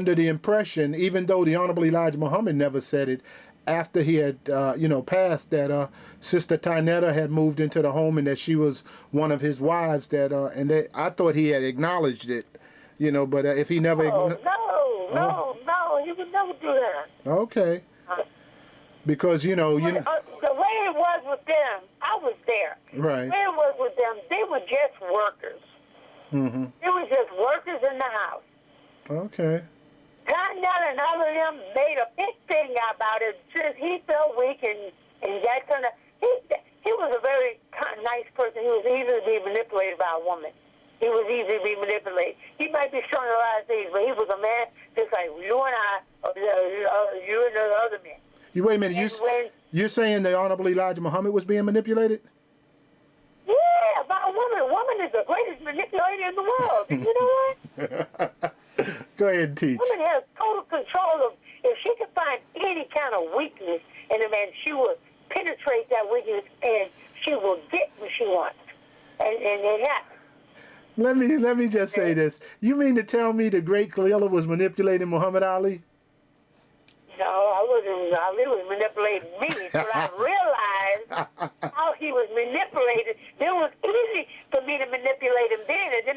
under the impression, even though the Honorable Elijah Muhammad never said it, after he had, passed, that Sister Tynetta had moved into the home and that she was one of his wives. I thought he had acknowledged it, but if he never, no, he would never do that. Okay, because the way it was with them, I was there. Right. The way it was with them, they were just workers. Mm-hmm. They were just workers in the house. Okay. Continental and all of them made a big thing about it since he felt weak and that kind of. He was a very nice person. He was easy to be manipulated by a woman. He was easy to be manipulated. He might be showing a lot of things, but he was a man just like you and I, you and the other men. Wait a minute. You're saying the Honorable Elijah Muhammad was being manipulated? Yeah, by a woman. A woman is the greatest manipulator in the world. You know what? Go ahead and teach. Woman has total control of, if she can find any kind of weakness in a man, she will penetrate that weakness and she will get what she wants. And it happens. Let me just say this. You mean to tell me the great Khaliah was manipulating Muhammad Ali? No, I wasn't. Ali was manipulating me, but I realized how he was manipulated. It was easy for me to manipulate him then, and then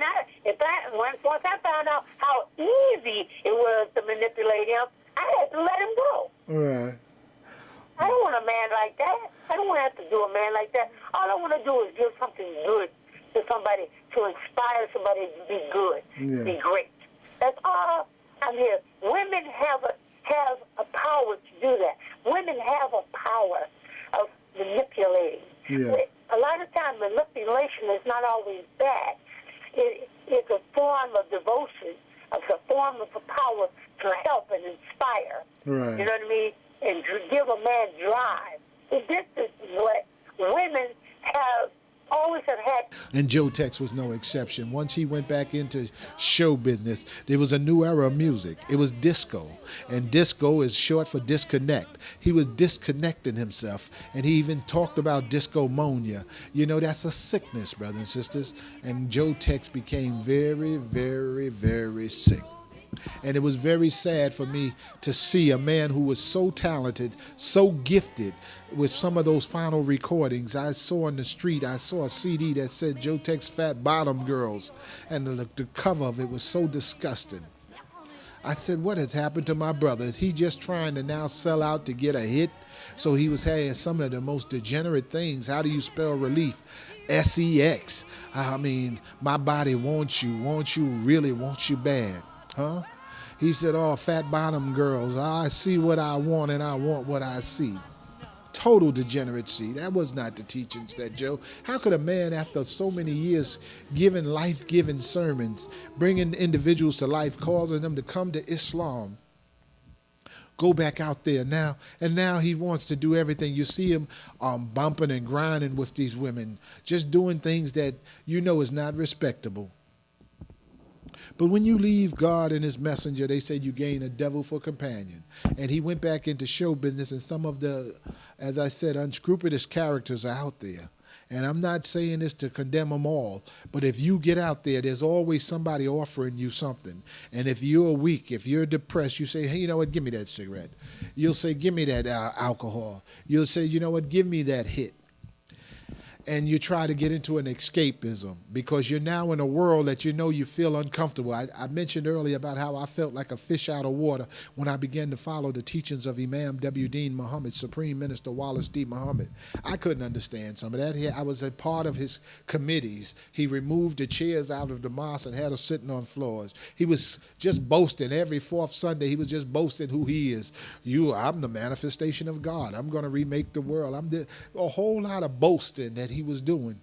once I found out how easy it was to manipulate him, I had to let him go. Right. I don't want a man like that. I don't want to have to do a man like that. All I want to do is give something good to somebody, to inspire somebody to be good, be great. That's all I'm here. Women have a power to do that. Women have a power of manipulating. Yes. A lot of times, manipulation is not always bad. It's a form of devotion. It's a form of a power to help and inspire. Right. You know what I mean? And to give a man drive. This is what women have always have had. And Joe Tex was no exception. Once he went back into show business, there was a new era of music. It was disco. And disco is short for disconnect. He was disconnecting himself. And he even talked about discomonia. That's a sickness, brothers and sisters. And Joe Tex became very, very, very sick. And it was very sad for me to see a man who was so talented, so gifted with some of those final recordings. I saw on the street, I saw a CD that said Joe Tex Fat Bottom Girls, and the cover of it was so disgusting. I said, what has happened to my brother? Is he just trying to now sell out to get a hit? So he was having some of the most degenerate things. How do you spell relief? SEX. I mean, my body wants you, really wants you bad. Huh? He said, oh, fat bottom girls, I see what I want and I want what I see. Total degeneracy. That was not the teachings that Joe. How could a man, after so many years giving life-giving sermons, bringing individuals to life, causing them to come to Islam, go back out there now, and now he wants to do everything. You see him bumping and grinding with these women, just doing things that is not respectable. But when you leave God and his messenger, they say you gain a devil for companion. And he went back into show business, and some of the, as I said, unscrupulous characters are out there. And I'm not saying this to condemn them all, but if you get out there, there's always somebody offering you something. And if you're weak, if you're depressed, you say, hey, you know what, give me that cigarette. You'll say, give me that alcohol. You'll say, you know what, give me that hit. And you try to get into an escapism because you're now in a world that you feel uncomfortable. I mentioned earlier about how I felt like a fish out of water when I began to follow the teachings of Imam W. Dean Muhammad, Supreme Minister Wallace D. Muhammad. I couldn't understand some of that. I was a part of his committees. He removed the chairs out of the mosque and had us sitting on floors. He was just boasting. Every fourth Sunday, he was just boasting who he is. I'm the manifestation of God. I'm going to remake the world. A whole lot of boasting that he was doing.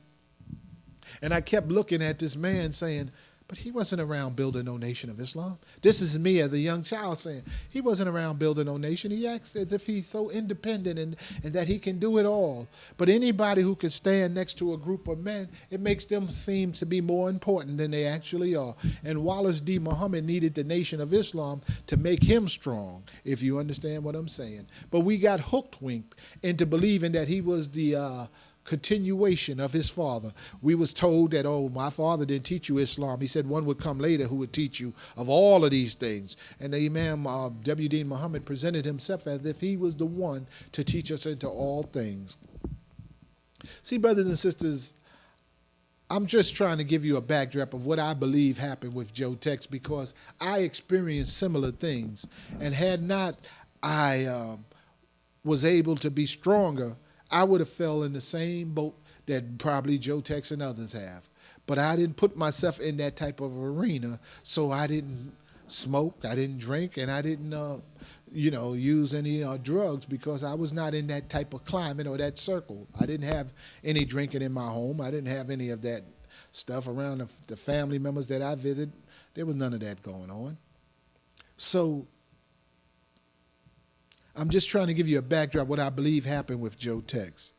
And I kept looking at this man saying, but he wasn't around building no nation of Islam. This is me as a young child saying, he wasn't around building no nation. He acts as if he's so independent and that he can do it all. But anybody who can stand next to a group of men, it makes them seem to be more important than they actually are. And Wallace D. Muhammad needed the nation of Islam to make him strong, if you understand what I'm saying. But we got hooked-winked into believing that he was the continuation of his father. We was told that, oh, my father didn't teach you Islam. He said one would come later who would teach you of all of these things. And the Imam W. Dean Muhammad presented himself as if he was the one to teach us into all things. See, brothers and sisters, I'm just trying to give you a backdrop of what I believe happened with Joe Tex, because I experienced similar things. And had not I was able to be stronger, I would have fell in the same boat that probably Joe Tex and others have. But I didn't put myself in that type of arena, so I didn't smoke, I didn't drink, and I didn't, use any drugs, because I was not in that type of climate or that circle. I didn't have any drinking in my home. I didn't have any of that stuff around the family members that I visited. There was none of that going on. So I'm just trying to give you a backdrop what I believe happened with Joe Tex.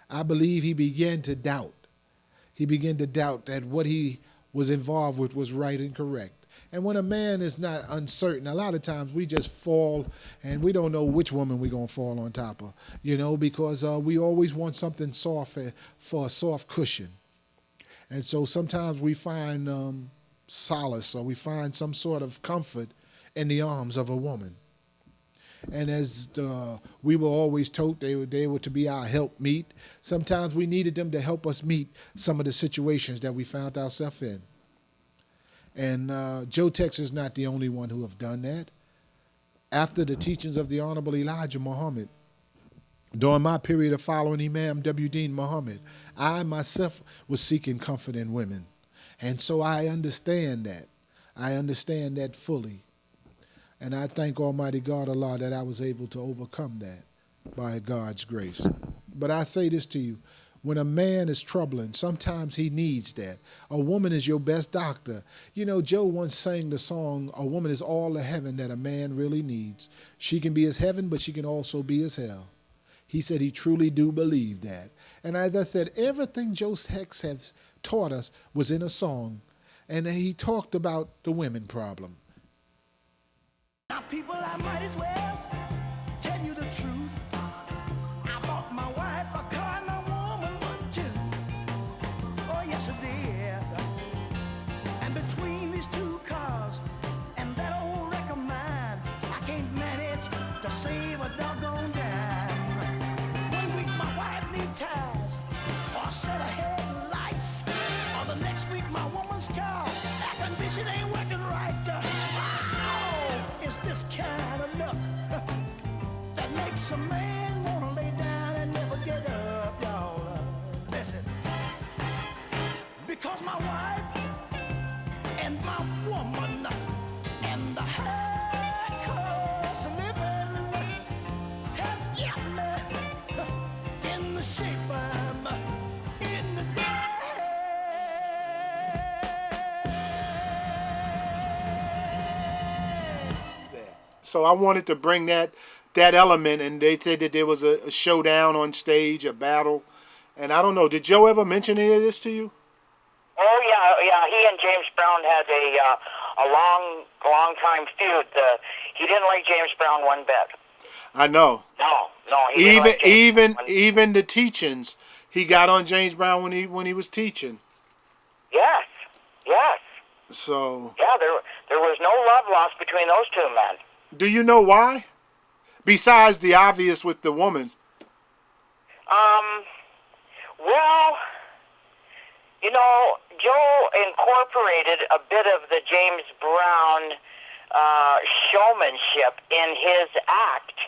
I believe he began to doubt. He began to doubt that what he was involved with was right and correct. And when a man is not uncertain, a lot of times we just fall, and we don't know which woman we're going to fall on top of, because we always want something soft for a soft cushion. And so sometimes we find solace, or we find some sort of comfort in the arms of a woman. And as we were always told, they were to be our helpmeet. Sometimes we needed them to help us meet some of the situations that we found ourselves in. And Joe Tex is not the only one who have done that. After the teachings of the Honorable Elijah Muhammad, during my period of following Imam W. Dean Muhammad, I myself was seeking comfort in women. And so I understand that. I understand that fully. And I thank Almighty God Allah that I was able to overcome that by God's grace. But I say this to you, when a man is troubling, sometimes he needs that. A woman is your best doctor. Joe once sang the song, "A woman is all the heaven that a man really needs. She can be his heaven, but she can also be his hell." He said he truly do believe that. And as I said, everything Joe Tex has taught us was in a song. And he talked about the women problem. Now, people, I might as well tell you the truth. I bought my wife a car and my woman one too. Oh, yes, I did. And between these two cars and that old wreck of mine, I can't manage to save a doggone dime. One week my wife needs tires or a set of headlights, or the next week my woman's car air condition ain't working right. It's this kind of luck that makes a man wanna lay down and never get up, y'all. Listen, because my wife and my woman and the high cost of living has got me in the shape I'm in today. So I wanted to bring that element, and they said that there was a showdown on stage, a battle, and I don't know. Did Joe ever mention any of this to you? Oh yeah. He and James Brown had a long time feud. He didn't like James Brown one bit. I know. No. He didn't like James even the teachings, he got on James Brown when he was teaching. Yes. So. Yeah, there was no love lost between those two men. Do you know why? Besides the obvious with the woman. Well, Joe incorporated a bit of the James Brown showmanship in his act.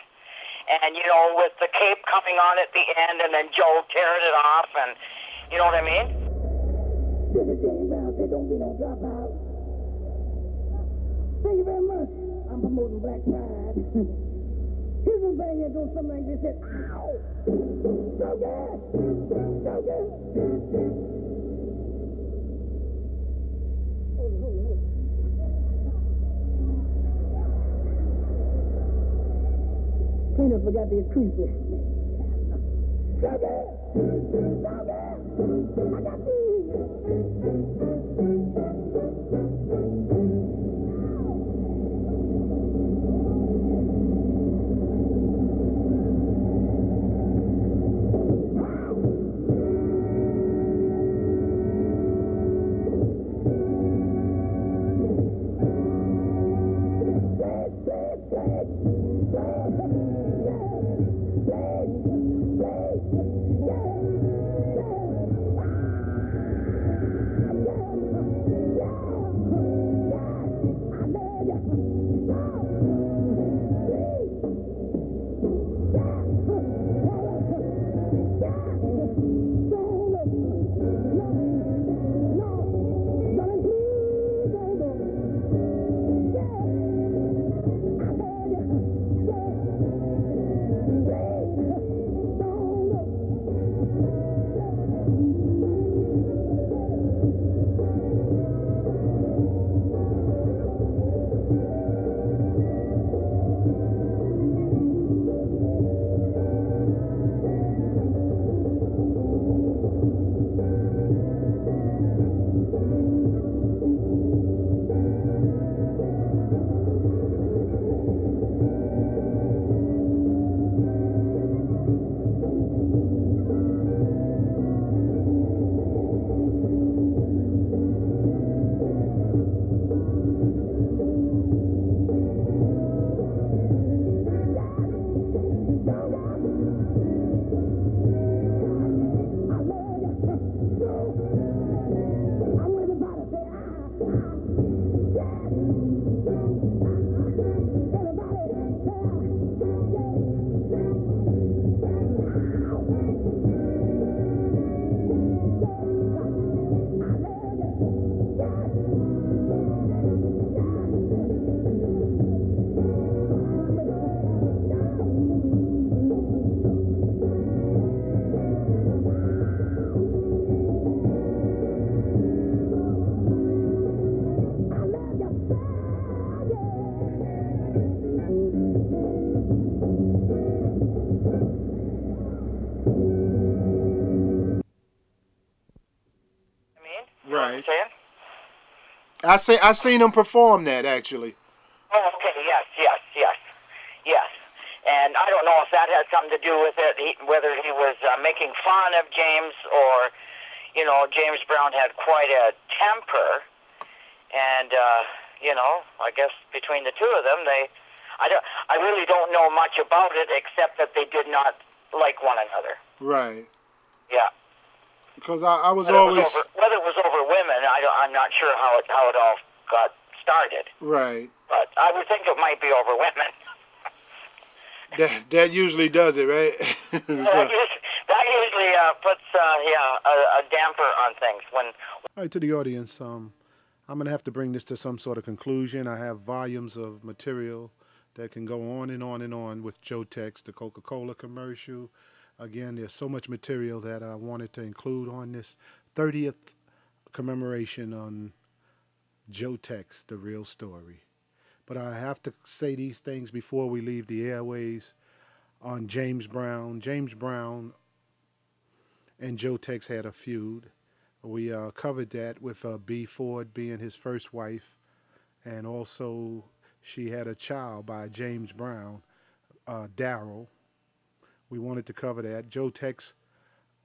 And, with the cape coming on at the end and then Joe tearing it off, and you know what I mean? James Brown said, "Don't be no dropout." Thank you very much. I'm promoting Black Pride. Here's the thing that goes something like this. Said, "Ow! So good! So good!" Hold it. Cleaner forgot these creases. So good! So good! I got these! Right. I seen him perform that actually. Oh, okay. Yes, yes, yes, yes. And I don't know if that had something to do with it, whether he was making fun of James or, James Brown had quite a temper, and I guess between the two of them, I really don't know much about it except that they did not like one another. Right. Yeah. Because I was always whether it was over women, I'm not sure how it all got started. Right. But I would think it might be over women. That usually does it, right? That usually puts a damper on things when. All right, to the audience, I'm gonna have to bring this to some sort of conclusion. I have volumes of material that can go on and on and on with Joe Tex, the Coca-Cola commercial. Again, there's so much material that I wanted to include on this 30th commemoration on Joe Tex, the real story. But I have to say these things before we leave the airways on James Brown. James Brown and Joe Tex had a feud. We covered that with B. Ford being his first wife, and also she had a child by James Brown, Darrell. We wanted to cover that. Joe Tex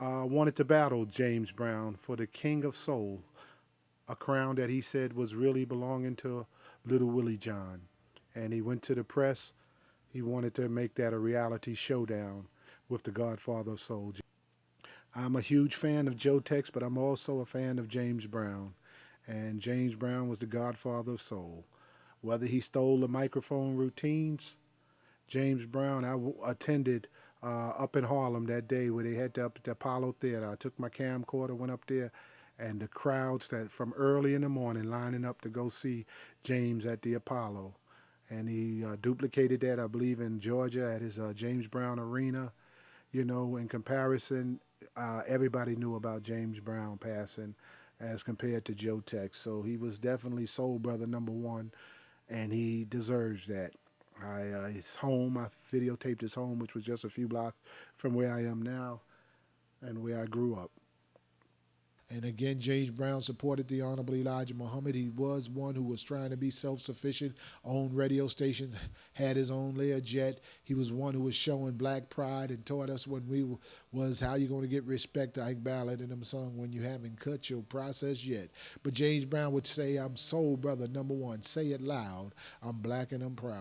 wanted to battle James Brown for the King of Soul, a crown that he said was really belonging to Little Willie John. And he went to the press. He wanted to make that a reality showdown with the Godfather of Soul. I'm a huge fan of Joe Tex, but I'm also a fan of James Brown. And James Brown was the Godfather of Soul. Whether he stole the microphone routines, James Brown, attended up in Harlem that day where they had up at the Apollo Theater. I took my camcorder, went up there, and the crowds that from early in the morning lining up to go see James at the Apollo. And he duplicated that, I believe, in Georgia at his James Brown Arena. In comparison, everybody knew about James Brown passing as compared to Joe Tex. So he was definitely soul brother number one, and he deserves that. His home, I videotaped his home, which was just a few blocks from where I am now and where I grew up. And again, James Brown supported the Honorable Elijah Muhammad. He was one who was trying to be self-sufficient, owned radio stations, had his own Learjet. He was one who was showing black pride and taught us when we was how you going to get respect. Ike Ballard and them song, when you haven't cut your process yet. But James Brown would say, I'm soul brother number one. Say it loud. I'm black and I'm proud.